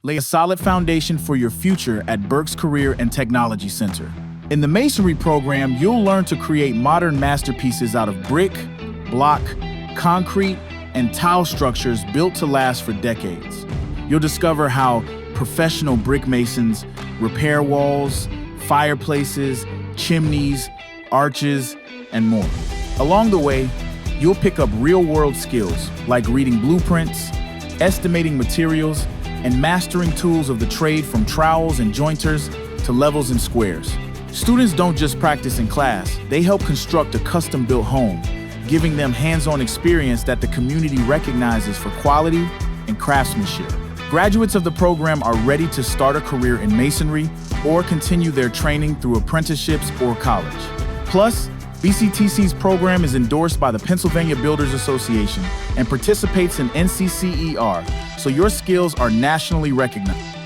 Lay a solid foundation for your future at Berks Career and Technology Center. In the Masonry program, you'll learn to create modern masterpieces out of brick, block, concrete, and tile structures built to last for decades. You'll discover how professional brick masons repair walls, fireplaces, chimneys, arches, and more. Along the way, you'll pick up real-world skills like reading blueprints, estimating materials, and mastering tools of the trade from trowels and jointers to levels and squares. Students don't just practice in class, they help construct a custom-built home, giving them hands-on experience that the community recognizes for quality and craftsmanship. Graduates of the program are ready to start a career in masonry or continue their training through apprenticeships or college. Plus, BCTC's program is endorsed by the Pennsylvania Builders Association and participates in NCCER, so your skills are nationally recognized.